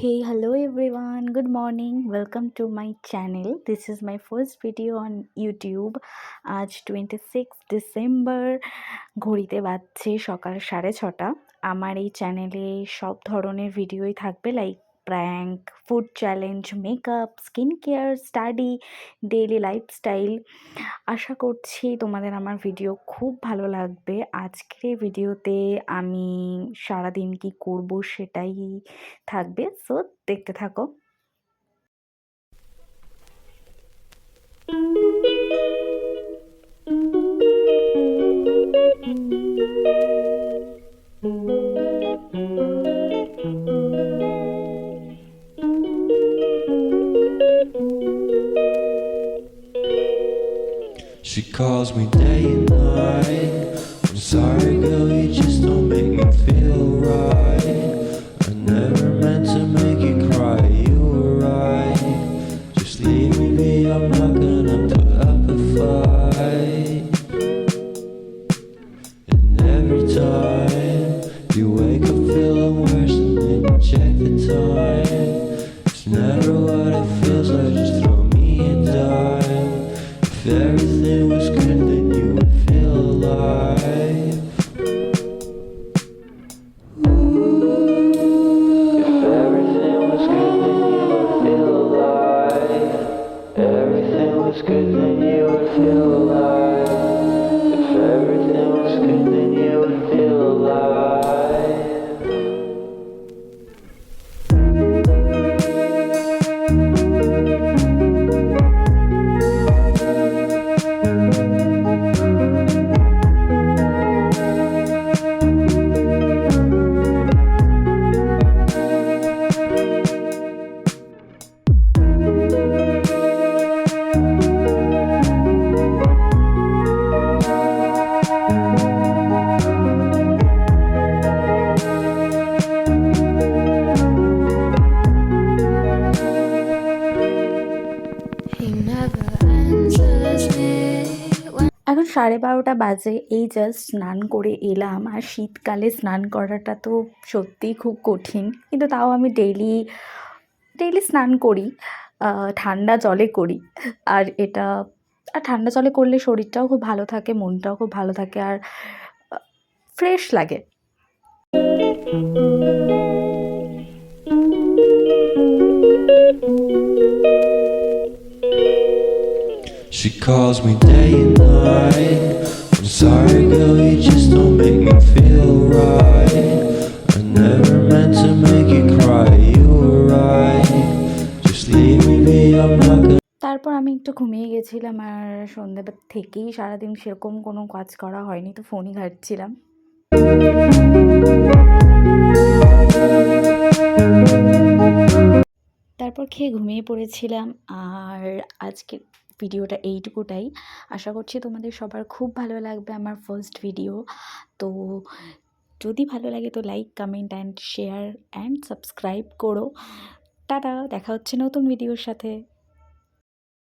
Hey, hello everyone. Good morning. Welcome to my channel. This is my first video on YouTube. আজ 26 December, ঘড়িতে বাজছে সকাল 6:30। আমার এই চ্যানেলে সব ধরনের ভিডিওই থাকবে, like prank, food challenge, makeup, skin care, study, daily lifestyle. আশা করছি তোমাদের আমার ভিডিও খুব ভালো লাগবে। আজকের এই ভিডিওতে আমি সারাদিন কি করব সেটাই থাকবে, সো দেখতে থাকো। She calls me day and night. I'm sorry, girl, you just don't make me feel right. I never meant to make you cry, you were right. Just leave me be, I'm not gonna put up a fight. And every time you wake up feeling worse and then you check the time. It's never what it feels like, just throw me a dime. If everything was good, then you would feel alive. If everything was good, then you would feel alive. Everything was good, then you would feel alive. If everything was good, then you would feel alive. এখন 12:30 বাজে, এই just স্নান করে এলাম। আর শীতকালে স্নান করাটা তো সত্যিই খুব কঠিন, কিন্তু তাও আমি ডেইলি ডেইলি স্নান করি, ঠান্ডা জলে করি। আর এটা ঠান্ডা জলে করলে শরীরটাও খুব ভালো থাকে, মনটাও খুব ভালো থাকে, আর ফ্রেশ লাগে। She calls me day and night. I'm sorry, girl, you just don't make me feel right. I never meant to make you cry, you were right. Just leave me be, I'm not gonna. তারপর আমি একটু ঘুমিয়ে গেছিলাম, আর সন্ধ্যে থেকেই সারাদিন সেরকম কোনো কাজ করা হয়নি, তো ফোনই ঘাঁটছিলাম। তারপর খেয়ে ঘুমিয়ে পড়েছিলাম। আর আজকের ভিডিওটা এইটুকুটাই। আশা করছি তোমাদের সবার খুব ভালো লাগবে আমার ফার্স্ট ভিডিও। তো যদি ভালো লাগে তো like, comment and share and subscribe করো। টাটা, দেখা হচ্ছে নতুন ভিডিওর সাথে।